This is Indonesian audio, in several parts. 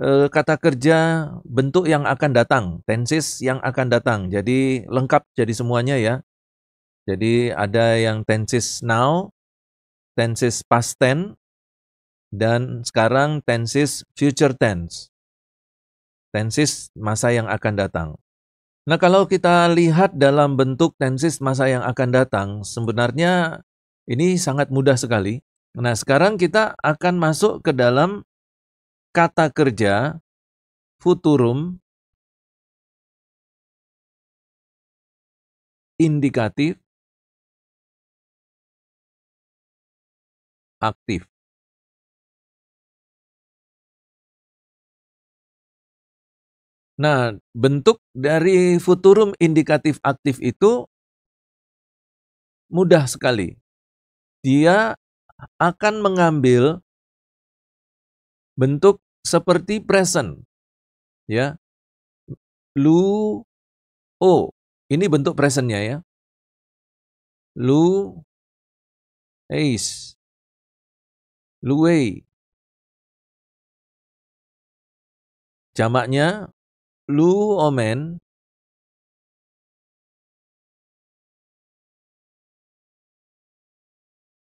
kata kerja bentuk yang akan datang, tenses yang akan datang. Jadi lengkap jadi semuanya ya. Jadi ada yang tenses now, tenses past tense, dan sekarang tenses future tense. Tenses masa yang akan datang. Nah, kalau kita lihat dalam bentuk tenses masa yang akan datang, sebenarnya ini sangat mudah sekali. Nah, sekarang kita akan masuk ke dalam kata kerja futurum indikatif aktif. Nah, bentuk dari futurum indikatif aktif itu mudah sekali. Dia akan mengambil bentuk seperti present, ya. Lu, oh, ini bentuk presentnya ya. Lu, eis, luwei. Jamaknya lu omen,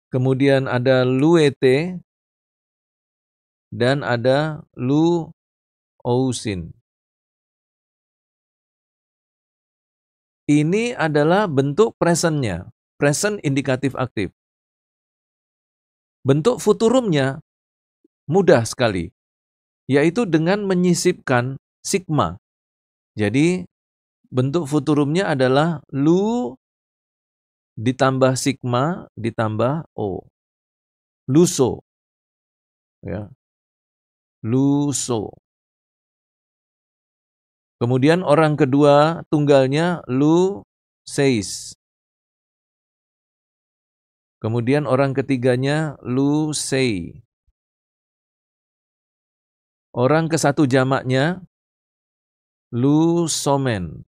kemudian ada luete, dan ada lu ousin. Ini adalah bentuk presentnya, present indikatif aktif. Bentuk futurumnya mudah sekali, yaitu dengan menyisipkan sigma. Jadi, bentuk futurumnya adalah lu ditambah sigma ditambah o. Luso. Ya. Luso. Kemudian orang kedua tunggalnya lu seis. Kemudian orang ketiganya lu sei. Orang ke satu jamaknya lu somen.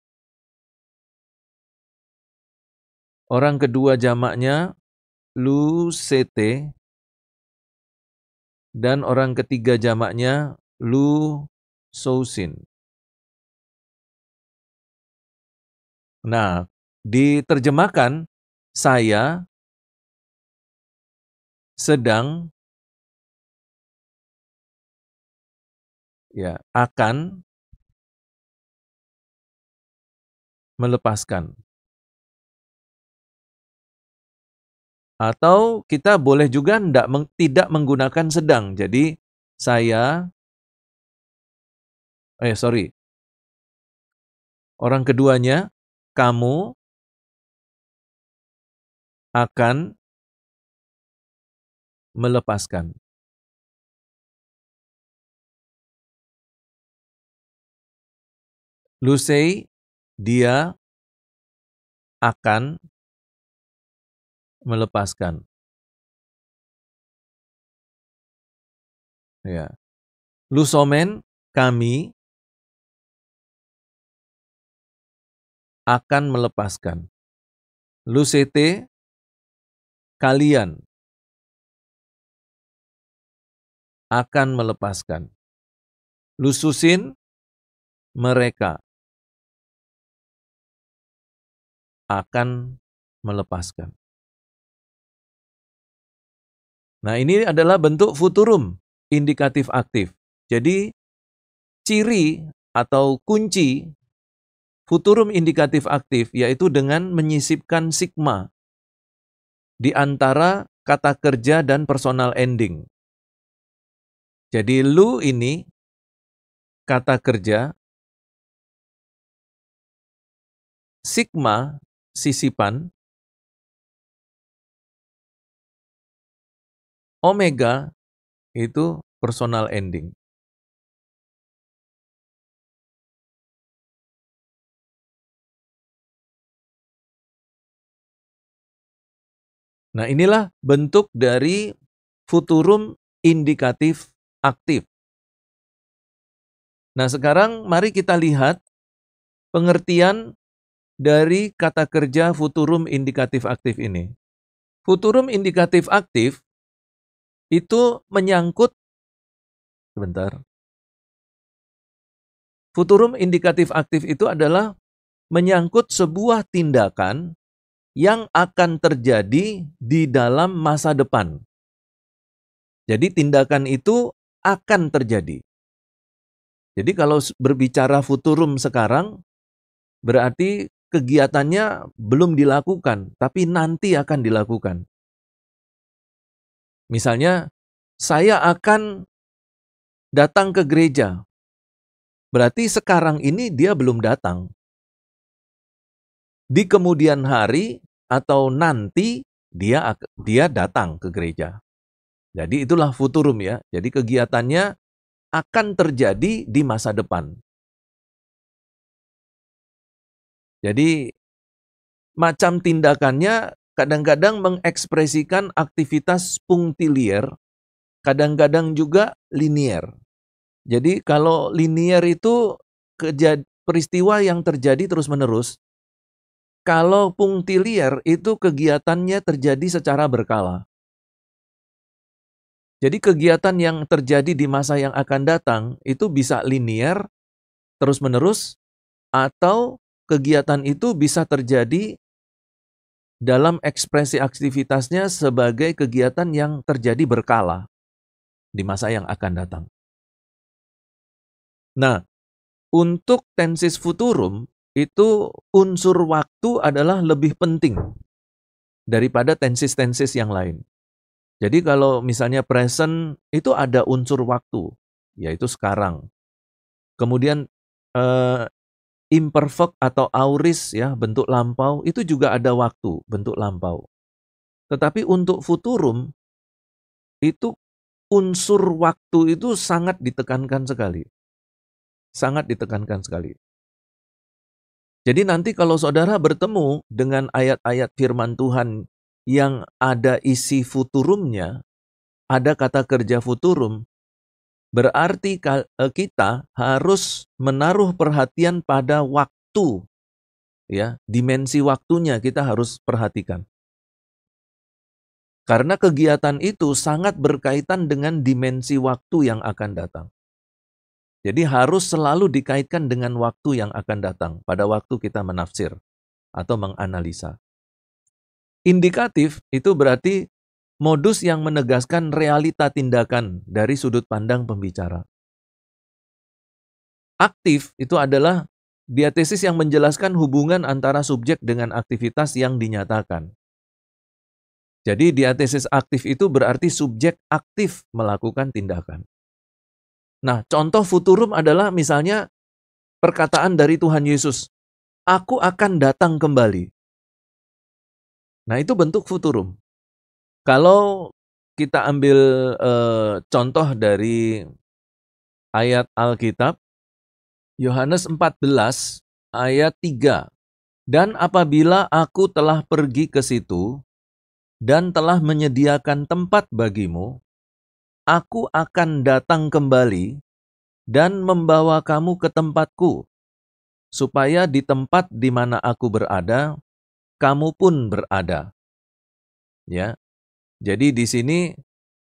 Orang kedua jamaknya lu sete. Dan orang ketiga jamaknya lu sousin. Nah, diterjemahkan saya sedang akan melepaskan. Atau kita boleh juga tidak menggunakan sedang. Jadi saya orang keduanya kamu akan melepaskan. Lusei, dia akan melepaskan. Ya. Lusomen, kami akan melepaskan. Lusete, kalian akan melepaskan. Lususin, mereka akan melepaskan. Nah, ini adalah bentuk futurum indikatif aktif. Jadi, ciri atau kunci futurum indikatif aktif yaitu dengan menyisipkan sigma di antara kata kerja dan personal ending. Jadi, lu ini kata kerja, sigma sisipan, omega itu personal ending. Nah, inilah bentuk dari futurum indikatif aktif. Nah, sekarang mari kita lihat pengertian dari kata kerja futurum indikatif aktif ini. Futurum indikatif aktif itu menyangkut, sebentar, Futurum indikatif aktif itu adalah menyangkut sebuah tindakan yang akan terjadi di dalam masa depan. Jadi tindakan itu akan terjadi. Jadi kalau berbicara futurum sekarang, berarti kegiatannya belum dilakukan, tapi nanti akan dilakukan. Misalnya, saya akan datang ke gereja. Berarti sekarang ini dia belum datang. Di kemudian hari atau nanti dia datang ke gereja. Jadi itulah futurum ya. Jadi kegiatannya akan terjadi di masa depan. Jadi macam tindakannya kadang-kadang mengekspresikan aktivitas punctiliar, kadang-kadang juga linier. Jadi kalau linier itu peristiwa yang terjadi terus-menerus. Kalau punctiliar itu kegiatannya terjadi secara berkala. Jadi kegiatan yang terjadi di masa yang akan datang itu bisa linier, terus-menerus, atau kegiatan itu bisa terjadi dalam ekspresi aktivitasnya sebagai kegiatan yang terjadi berkala di masa yang akan datang. Nah, untuk tensis futurum, itu unsur waktu adalah lebih penting daripada tensis-tensis yang lain. Jadi kalau misalnya present, itu ada unsur waktu, yaitu sekarang. Kemudian imperfect atau aorist ya, bentuk lampau, itu juga ada waktu, bentuk lampau. Tetapi untuk futurum, itu unsur waktu itu sangat ditekankan sekali. Sangat ditekankan sekali. Jadi nanti kalau saudara bertemu dengan ayat-ayat firman Tuhan yang ada isi futurumnya, ada kata kerja futurum, berarti kita harus menaruh perhatian pada waktu. Ya, dimensi waktunya kita harus perhatikan. Karena kegiatan itu sangat berkaitan dengan dimensi waktu yang akan datang. Jadi harus selalu dikaitkan dengan waktu yang akan datang pada waktu kita menafsir atau menganalisa. Indikatif itu berarti modus yang menegaskan realita tindakan dari sudut pandang pembicara. Aktif itu adalah diatesis yang menjelaskan hubungan antara subjek dengan aktivitas yang dinyatakan. Jadi diatesis aktif itu berarti subjek aktif melakukan tindakan. Nah, contoh futurum adalah misalnya perkataan dari Tuhan Yesus, "Aku akan datang kembali." Nah, itu bentuk futurum. Kalau kita ambil contoh dari ayat Alkitab, Yohanes 14 ayat 3. Dan apabila aku telah pergi ke situ dan telah menyediakan tempat bagimu, aku akan datang kembali dan membawa kamu ke tempatku, supaya di tempat di mana aku berada, kamu pun berada. Ya, jadi di sini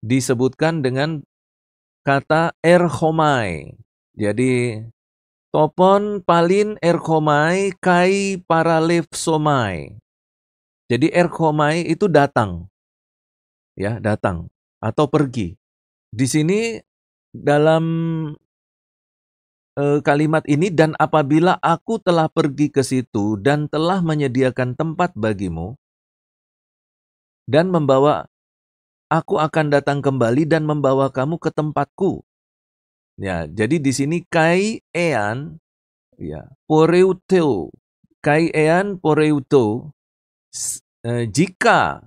disebutkan dengan kata erchomai. Jadi topon palin erchomai kai paralefsomai. Jadi erchomai itu datang, ya datang atau pergi. Di sini dalam kalimat ini, dan apabila aku telah pergi ke situ dan telah menyediakan tempat bagimu dan aku akan datang kembali dan membawa kamu ke tempatku. Ya, jadi di sini kai ean, ya poreuto, kai ean poreuto. Jika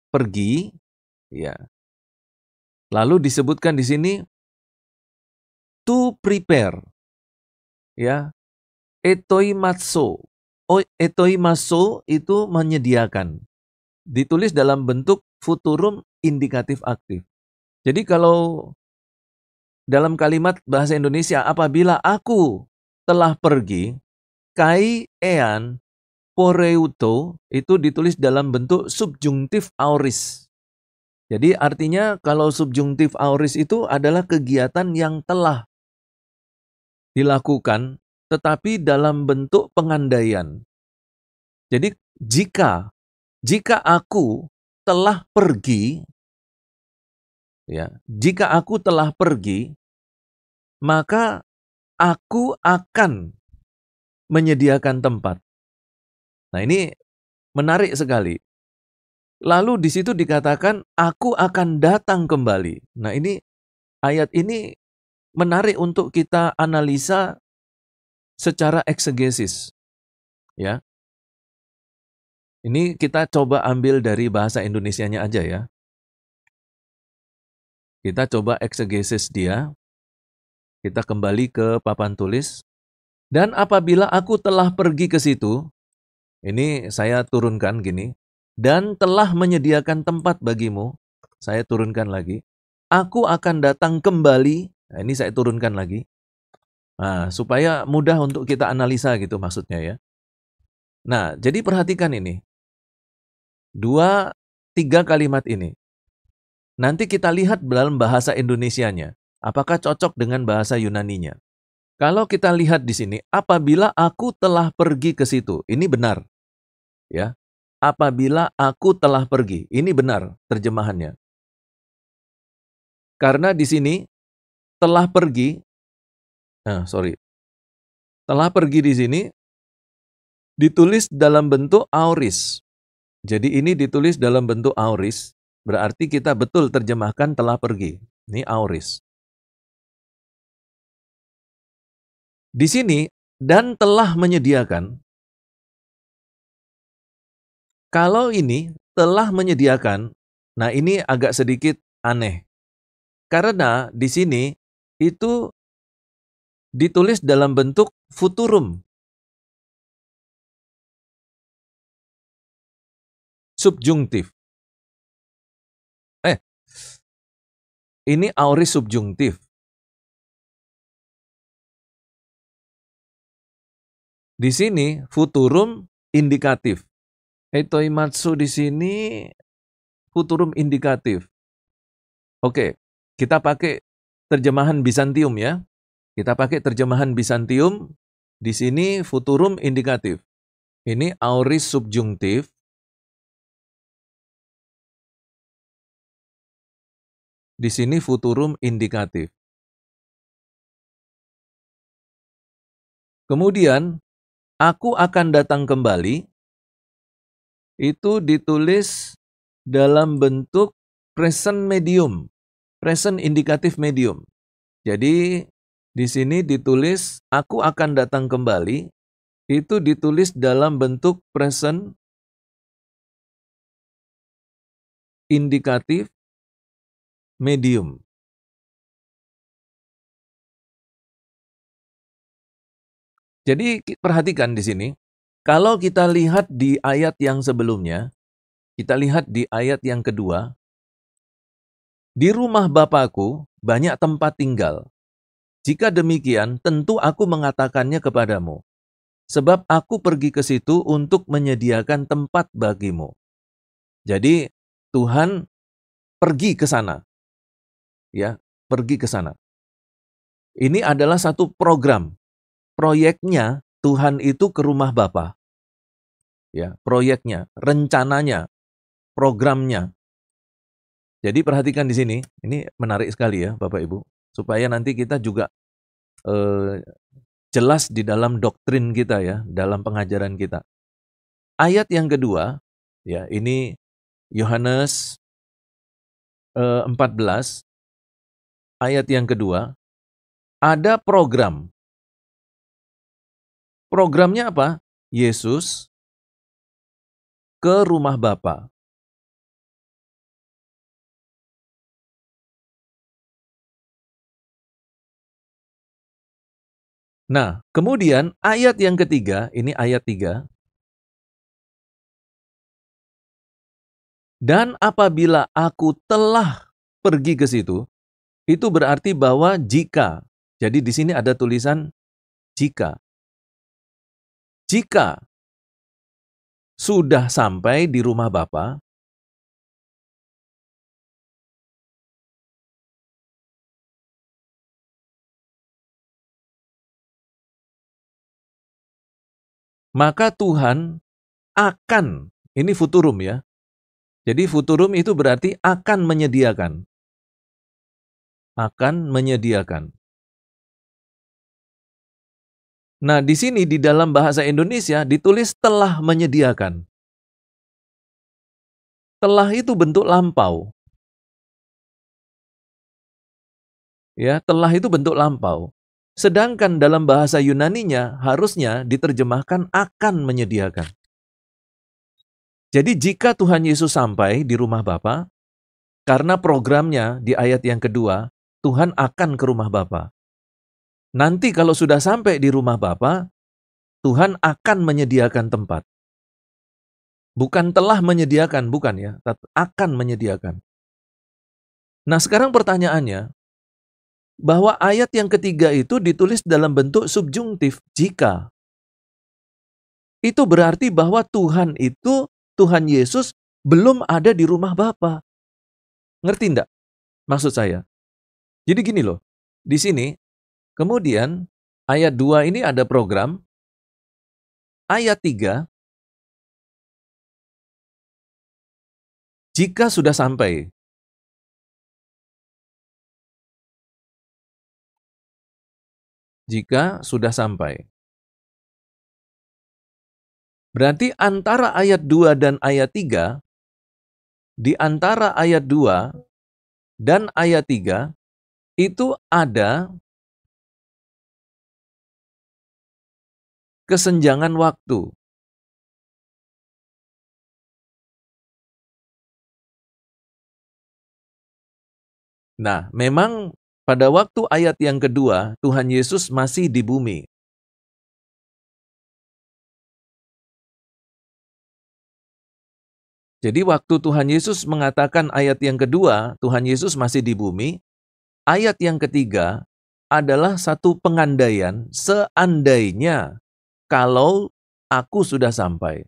pergi, ya. Lalu disebutkan di sini to prepare, ya. Etoimaso. Etoimaso itu menyediakan. Ditulis dalam bentuk futurum indikatif aktif. Jadi kalau dalam kalimat bahasa Indonesia, apabila aku telah pergi, kai ean poreuto itu ditulis dalam bentuk subjungtif aorist. Jadi artinya kalau subjungtif aorist itu adalah kegiatan yang telah. dilakukan, tetapi dalam bentuk pengandaian. Jadi jika aku telah pergi, ya, jika aku telah pergi, maka aku akan menyediakan tempat. Nah, ini menarik sekali. Lalu di situ dikatakan, aku akan datang kembali. Nah, ayat ini menarik untuk kita analisa secara eksegesis. Ya, ini kita coba ambil dari bahasa Indonesianya aja ya. Kita coba eksegesis dia. Kita kembali ke papan tulis. Dan apabila aku telah pergi ke situ, ini saya turunkan gini, dan telah menyediakan tempat bagimu, saya turunkan lagi. Aku akan datang kembali, nah ini saya turunkan lagi. Nah, supaya mudah untuk kita analisa gitu maksudnya ya. Nah, jadi perhatikan ini. 3 kalimat ini. Nanti kita lihat dalam bahasa Indonesianya. Apakah cocok dengan bahasa Yunaninya? Kalau kita lihat di sini, apabila aku telah pergi ke situ, ini benar. Ya, apabila aku telah pergi, ini benar terjemahannya. Karena di sini telah pergi, telah pergi di sini ditulis dalam bentuk aorist. Jadi ini ditulis dalam bentuk aorist, berarti kita betul terjemahkan telah pergi. Ini aorist. Di sini, dan telah menyediakan. Kalau ini telah menyediakan, nah ini agak sedikit aneh. Karena di sini itu ditulis dalam bentuk futurum. Subjungtif. Ini aorist subjungtif. Di sini futurum indikatif. Etoimatsu di sini futurum indikatif. Oke, kita pakai terjemahan Bizantium ya. Kita pakai terjemahan Bizantium. Di sini futurum indikatif. Ini aorist subjungtif. Di sini futurum indikatif. Kemudian, aku akan datang kembali. Itu ditulis dalam bentuk present medium. Present indikatif medium. Jadi, di sini ditulis, aku akan datang kembali. Itu ditulis dalam bentuk present indikatif medium. Jadi perhatikan di sini, kalau kita lihat di ayat yang sebelumnya, kita lihat di ayat yang kedua, di rumah Bapakku banyak tempat tinggal. Jika demikian, tentu aku mengatakannya kepadamu, sebab aku pergi ke situ untuk menyediakan tempat bagimu. Jadi Tuhan pergi ke sana. Ya, pergi ke sana. Ini adalah satu program. Proyeknya Tuhan itu ke rumah Bapa. Ya, proyeknya, rencananya, programnya. Jadi perhatikan di sini, ini menarik sekali ya Bapak Ibu, supaya nanti kita juga jelas di dalam doktrin kita ya, dalam pengajaran kita. Ayat yang kedua, ya ini Yohanes 14, ayat yang kedua, ada program. Programnya apa? Yesus ke rumah Bapa. Nah, kemudian ayat yang ketiga, ini ayat 3. Dan apabila aku telah pergi ke situ, itu berarti bahwa jika. Jadi di sini ada tulisan jika. Jika sudah sampai di rumah Bapa, maka Tuhan akan, ini futurum ya. Jadi futurum itu berarti akan menyediakan. Akan menyediakan. Nah, di sini di dalam bahasa Indonesia ditulis telah menyediakan. Telah itu bentuk lampau. Ya, telah itu bentuk lampau. Sedangkan dalam bahasa Yunaninya harusnya diterjemahkan akan menyediakan. Jadi jika Tuhan Yesus sampai di rumah Bapa, karena programnya di ayat yang kedua, Tuhan akan ke rumah Bapa. Nanti kalau sudah sampai di rumah Bapa, Tuhan akan menyediakan tempat. Bukan telah menyediakan, bukan ya, tapi akan menyediakan. Nah, sekarang pertanyaannya, bahwa ayat yang ketiga itu ditulis dalam bentuk subjungtif, jika. Itu berarti bahwa Tuhan Yesus belum ada di rumah Bapa. Ngerti enggak maksud saya? Jadi gini loh, di sini, kemudian ayat 2 ini ada program, ayat 3, jika sudah sampai. Jika sudah sampai. Berarti antara ayat 2 dan ayat 3, di antara ayat 2 dan ayat 3, itu ada kesenjangan waktu. Nah, memang pada waktu ayat yang kedua, Tuhan Yesus masih di bumi. Jadi waktu Tuhan Yesus mengatakan ayat yang kedua, Tuhan Yesus masih di bumi, ayat yang ketiga adalah satu pengandaian seandainya kalau aku sudah sampai.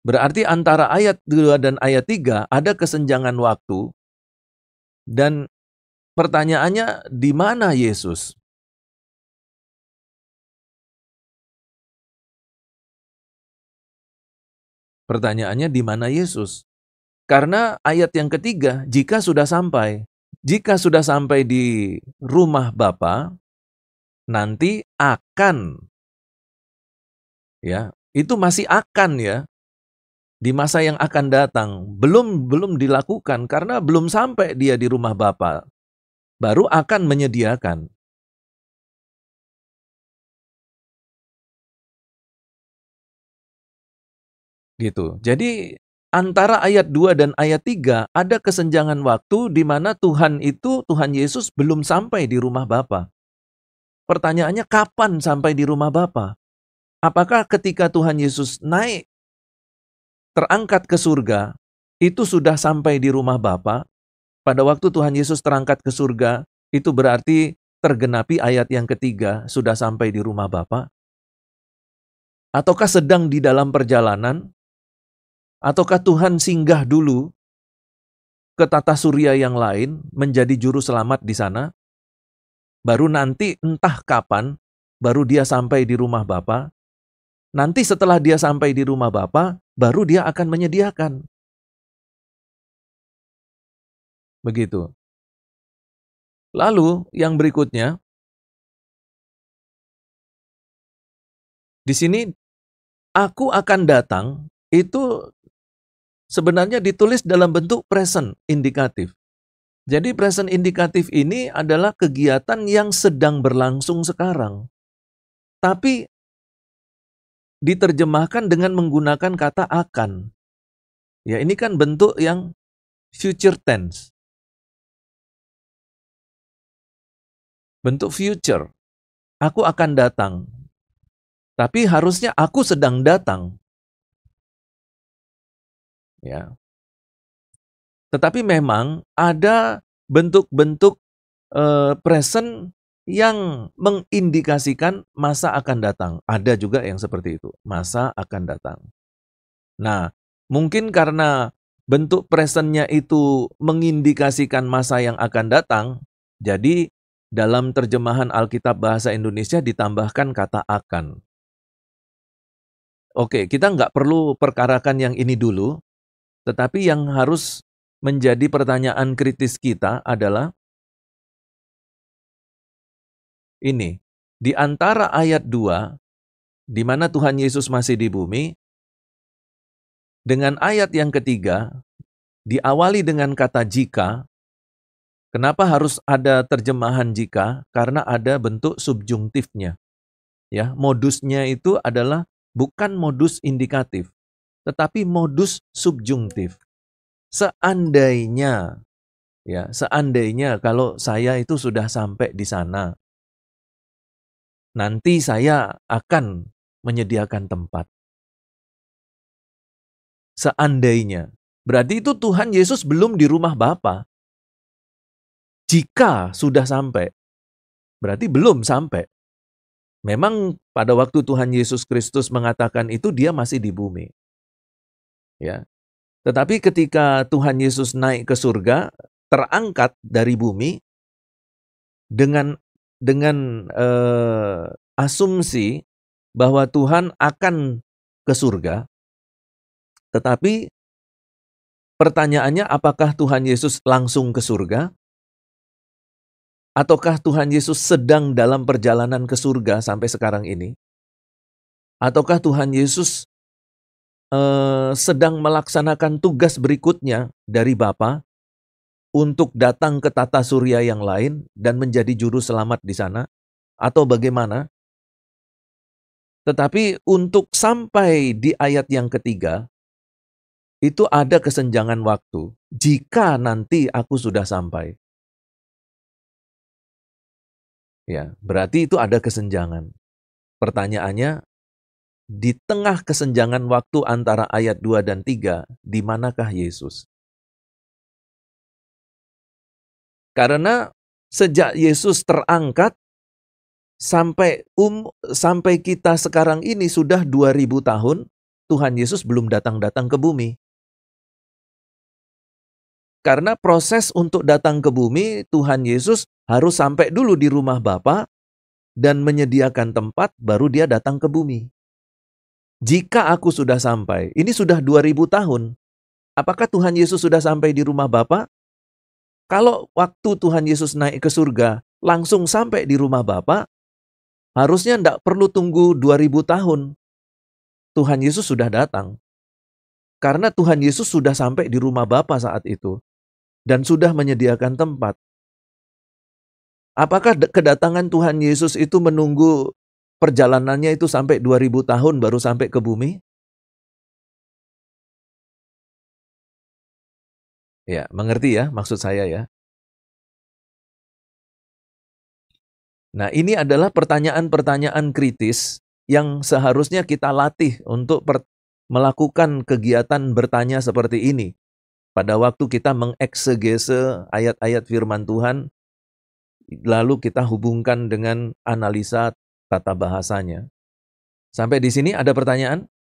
Berarti antara ayat 2 dan ayat 3 ada kesenjangan waktu, dan pertanyaannya, di mana Yesus? Pertanyaannya, di mana Yesus? Karena ayat yang ketiga, jika sudah sampai. Jika sudah sampai di rumah Bapa, nanti akan. Ya, itu masih akan ya. Di masa yang akan datang, belum dilakukan karena belum sampai dia di rumah Bapa. Baru akan menyediakan. Gitu. Jadi antara ayat 2 dan ayat 3 ada kesenjangan waktu di mana Tuhan Yesus belum sampai di rumah Bapa. Pertanyaannya, kapan sampai di rumah Bapa? Apakah ketika Tuhan Yesus naik, terangkat ke surga, itu sudah sampai di rumah Bapa? Pada waktu Tuhan Yesus terangkat ke surga, itu berarti tergenapi ayat yang ketiga, sudah sampai di rumah Bapa? Ataukah sedang di dalam perjalanan? Ataukah Tuhan singgah dulu ke tata surya yang lain, menjadi juru selamat di sana? Baru nanti entah kapan, baru dia sampai di rumah Bapa. Nanti setelah dia sampai di rumah Bapa, baru dia akan menyediakan. Begitu. Lalu yang berikutnya, di sini aku akan datang, itu sebenarnya ditulis dalam bentuk present indikatif. Jadi present indikatif ini adalah kegiatan yang sedang berlangsung sekarang. Tapi diterjemahkan dengan menggunakan kata akan. Ya, ini kan bentuk yang future tense. Bentuk future. Aku akan datang. Tapi harusnya aku sedang datang. Ya. Tetapi memang ada bentuk-bentuk present yang mengindikasikan masa akan datang. Ada juga yang seperti itu, masa akan datang. Nah, mungkin karena bentuk presentnya itu mengindikasikan masa yang akan datang, jadi dalam terjemahan Alkitab Bahasa Indonesia ditambahkan kata akan. Oke, kita nggak perlu perkarakan yang ini dulu, tetapi yang harus menjadi pertanyaan kritis kita adalah ini. Di antara ayat 2, di mana Tuhan Yesus masih di bumi, dengan ayat yang ketiga, diawali dengan kata jika. Kenapa harus ada terjemahan jika? Karena ada bentuk subjungtifnya. Ya, modusnya itu adalah bukan modus indikatif, tetapi modus subjungtif. Seandainya, seandainya kalau saya itu sudah sampai di sana, nanti saya akan menyediakan tempat. Seandainya. Berarti itu Tuhan Yesus belum di rumah Bapa. Jika sudah sampai, berarti belum sampai. Memang pada waktu Tuhan Yesus Kristus mengatakan itu dia masih di bumi. Ya. Tetapi ketika Tuhan Yesus naik ke surga, terangkat dari bumi dengan asumsi bahwa Tuhan akan ke surga. Tetapi pertanyaannya, apakah Tuhan Yesus langsung ke surga? Ataukah Tuhan Yesus sedang dalam perjalanan ke surga sampai sekarang ini? Ataukah Tuhan Yesus sedang melaksanakan tugas berikutnya dari Bapa untuk datang ke tata surya yang lain dan menjadi juru selamat di sana? Atau bagaimana? Tetapi untuk sampai di ayat yang ketiga, itu ada kesenjangan waktu. Jika nanti aku sudah sampai. Ya, berarti itu ada kesenjangan. Pertanyaannya, di tengah kesenjangan waktu antara ayat 2 dan 3, di manakah Yesus? Karena sejak Yesus terangkat, sampai kita sekarang ini sudah 2000 tahun, Tuhan Yesus belum datang-datang ke bumi. Karena proses untuk datang ke bumi, Tuhan Yesus harus sampai dulu di rumah Bapa dan menyediakan tempat, baru dia datang ke bumi. Jika aku sudah sampai, ini sudah 2000 tahun, apakah Tuhan Yesus sudah sampai di rumah Bapa? Kalau waktu Tuhan Yesus naik ke surga, langsung sampai di rumah Bapa, harusnya tidak perlu tunggu 2000 tahun. Tuhan Yesus sudah datang. Karena Tuhan Yesus sudah sampai di rumah Bapa saat itu. Dan sudah menyediakan tempat. Apakah kedatangan Tuhan Yesus itu menunggu perjalanannya itu sampai 2000 tahun baru sampai ke bumi? Ya, mengerti ya maksud saya ya. Nah, ini adalah pertanyaan-pertanyaan kritis yang seharusnya kita latih untuk melakukan kegiatan bertanya seperti ini. Pada waktu kita mengeksegese ayat-ayat firman Tuhan, lalu kita hubungkan dengan analisa tata bahasanya. Sampai di sini ada pertanyaan?